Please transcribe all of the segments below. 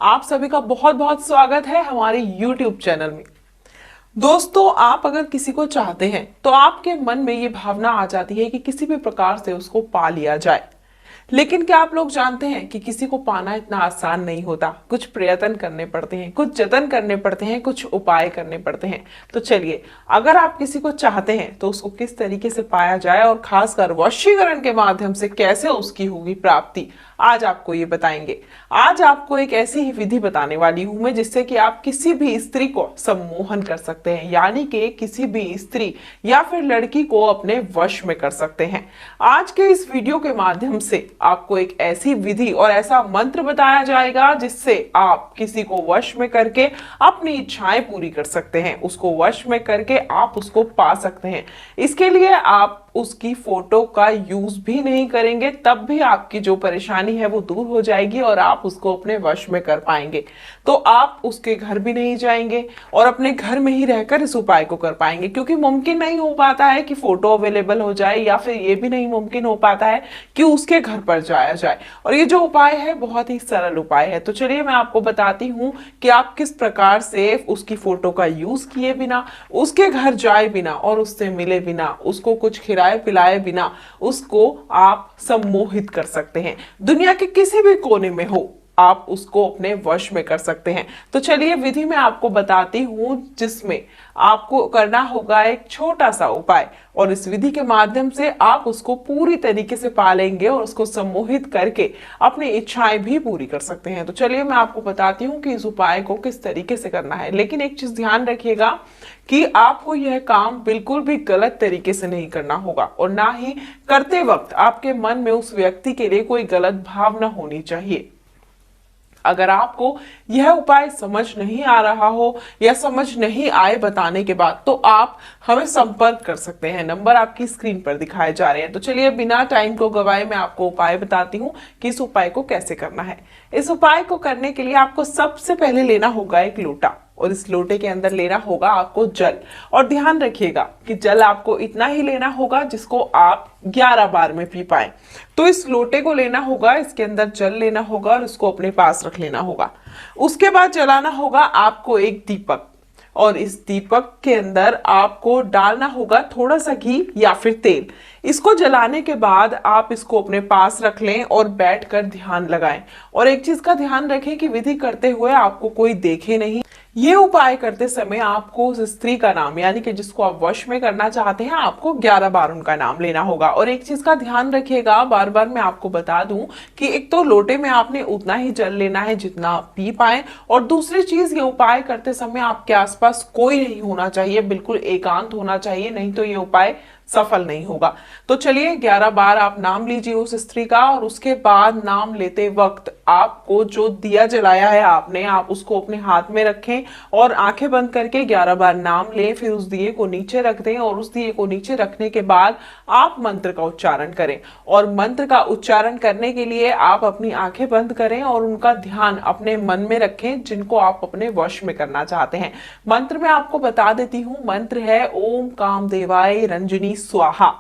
आप सभी का बहुत बहुत स्वागत है हमारे YouTube चैनल में। दोस्तों, आप अगर किसी को चाहते हैं तो आपके मन में ये भावना आ जाती है कि किसी भी प्रकार से उसको पा लिया जाए। लेकिन क्या आप लोग जानते हैं कि किसी को पाना इतना आसान नहीं होता। कुछ प्रयत्न करने पड़ते हैं, कुछ जतन करने पड़ते हैं, कुछ उपाय करने पड़ते हैं। तो चलिए, अगर आप किसी को चाहते हैं तो उसको किस तरीके से पाया जाए और खासकर वशीकरण के माध्यम से कैसे उसकी होगी प्राप्ति, आज आपको ये बताएंगे। आज आपको एक ऐसी ही विधि बताने वाली हूं मैं जिससे कि आप किसी भी स्त्री को सम्मोहन कर सकते हैं, यानी कि किसी भी स्त्री या फिर लड़की को अपने वश में कर सकते हैं। आज के इस वीडियो के माध्यम से आपको एक ऐसी विधि और ऐसा मंत्र बताया जाएगा जिससे आप किसी को वश में करके अपनी इच्छाएं पूरी कर सकते हैं, उसको वश में करके आप उसको पा सकते हैं। इसके लिए आप उसकी फोटो का यूज भी नहीं करेंगे, तब भी आपकी जो परेशानी है वो दूर हो जाएगी और आप उसको अपने वश में कर पाएंगे। तो आप उसके घर भी नहीं जाएंगे और अपने घर में ही रहकर इस उपाय को कर पाएंगे, क्योंकि मुमकिन नहीं हो पाता है कि फोटो अवेलेबल हो जाए, या फिर ये भी नहीं मुमकिन हो पाता है कि उसके घर पर जाया जाए। और ये जो उपाय है बहुत ही सरल उपाय है। तो चलिए मैं आपको बताती हूँ कि आप किस प्रकार से उसकी फोटो का यूज किए बिना, उसके घर जाए बिना और उससे मिले बिना, उसको कुछ खिलाए पिलाए बिना उसको आप सम्मोहित कर सकते हैं। दुनिया के किसी भी कोने में हो, आप उसको अपने वश में कर सकते हैं। तो चलिए विधि में आपको बताती हूं, जिसमें आपको करना होगा एक छोटा सा उपाय, और इस विधि के माध्यम से आप उसको पूरी तरीके से पालेंगे और उसको सम्मोहित करके अपनी इच्छाएं भी पूरी कर सकते हैं। तो चलिए मैं आपको बताती हूँ कि इस उपाय को किस तरीके से करना है। लेकिन एक चीज ध्यान रखिएगा कि आपको यह काम बिल्कुल भी गलत तरीके से नहीं करना होगा, और ना ही करते वक्त आपके मन में उस व्यक्ति के लिए कोई गलत भावना होनी चाहिए। अगर आपको यह उपाय समझ नहीं आ रहा हो या समझ नहीं आए बताने के बाद, तो आप हमें संपर्क कर सकते हैं। नंबर आपकी स्क्रीन पर दिखाए जा रहे हैं। तो चलिए बिना टाइम को गवाए मैं आपको उपाय बताती हूँ कि इस उपाय को कैसे करना है। इस उपाय को करने के लिए आपको सबसे पहले लेना होगा एक लोटा, और इस लोटे के अंदर लेना होगा आपको जल। और ध्यान रखिएगा कि जल आपको इतना ही लेना होगा जिसको आप 11 बार में पी पाए। तो इस लोटे को लेना होगा, इसके अंदर जल लेना होगा और इसको अपने पास रख लेना होगा। उसके बाद जलाना होगा आपको एक दीपक, और इस दीपक के अंदर आपको डालना होगा थोड़ा सा घी या फिर तेल। इसको जलाने के बाद आप इसको अपने पास रख लें और बैठकर ध्यान लगाएं। और एक चीज का ध्यान रखें कि विधि करते हुए आपको कोई देखे नहीं। ये उपाय करते समय आपको उस स्त्री का नाम, यानी कि जिसको आप वश में करना चाहते हैं, आपको 11 बार उनका नाम लेना होगा। और एक चीज का ध्यान रखिएगा, बार बार मैं आपको बता दूं कि एक तो लोटे में आपने उतना ही जल लेना है जितना आप पी पाए, और दूसरी चीज ये उपाय करते समय आपके आसपास कोई नहीं होना चाहिए, बिल्कुल एकांत होना चाहिए, नहीं तो ये उपाय सफल नहीं होगा। तो चलिए 11 बार आप नाम लीजिए उस स्त्री का, और उसके बाद नाम लेते वक्त आपको जो दिया जलाया है आपने, आप उसको अपने हाथ में रखें और आंखें बंद करके 11 बार नाम लें। फिर उस दिए को नीचे रख दें, और उस दिए को नीचे रखने के बाद आप मंत्र का उच्चारण करें। और मंत्र का उच्चारण करने के लिए आप अपनी आंखें बंद करें और उनका ध्यान अपने मन में रखें जिनको आप अपने वश में करना चाहते हैं। मंत्र में आपको बता देती हूँ, मंत्र है ओम कामदेवाय रंजनी स्वाहा।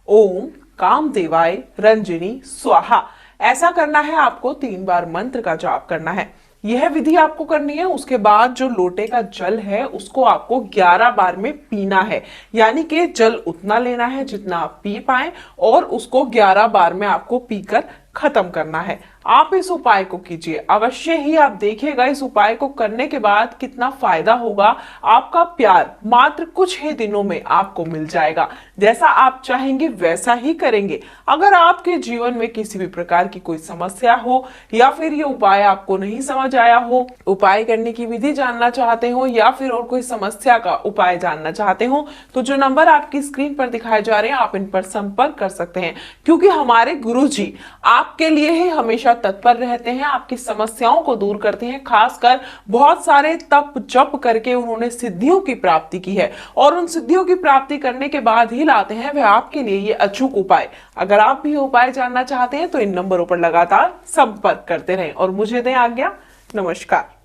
ओम कामदेवाय रंजनी स्वाहा। ऐसा करना है आपको 3 बार मंत्र का जाप करना है। यह विधि आपको करनी है। उसके बाद जो लोटे का जल है उसको आपको 11 बार में पीना है, यानी कि जल उतना लेना है जितना आप पी पाए, और उसको 11 बार में आपको पीकर खत्म करना है। आप इस उपाय को कीजिए अवश्य ही, आप देखिएगा इस उपाय को करने के बाद कितना फायदा होगा। आपका प्यार मात्र कुछ ही दिनों में आपको मिल जाएगा। जैसा आप चाहेंगे वैसा ही करेंगे। अगर आपके जीवन में किसी भी प्रकार की कोई समस्या हो, या फिर ये उपाय आपको नहीं समझ आया हो, उपाय करने की विधि जानना चाहते हो, या फिर और कोई समस्या का उपाय जानना चाहते हो, तो जो नंबर आपकी स्क्रीन पर दिखाए जा रहे हैं आप इन पर संपर्क कर सकते हैं। क्योंकि हमारे गुरुजी आपके लिए ही हमेशा तत्पर रहते हैं, आपकी समस्याओं को दूर करते हैं। खासकर बहुत सारे तप जप करके उन्होंने सिद्धियों की प्राप्ति की है, और उन सिद्धियों की प्राप्ति करने के बाद ही लाते हैं वह आपके लिए ये अचूक उपाय। अगर आप भी उपाय जानना चाहते हैं तो इन नंबरों पर लगातार संपर्क करते रहें, और मुझे दें आज्ञा। नमस्कार।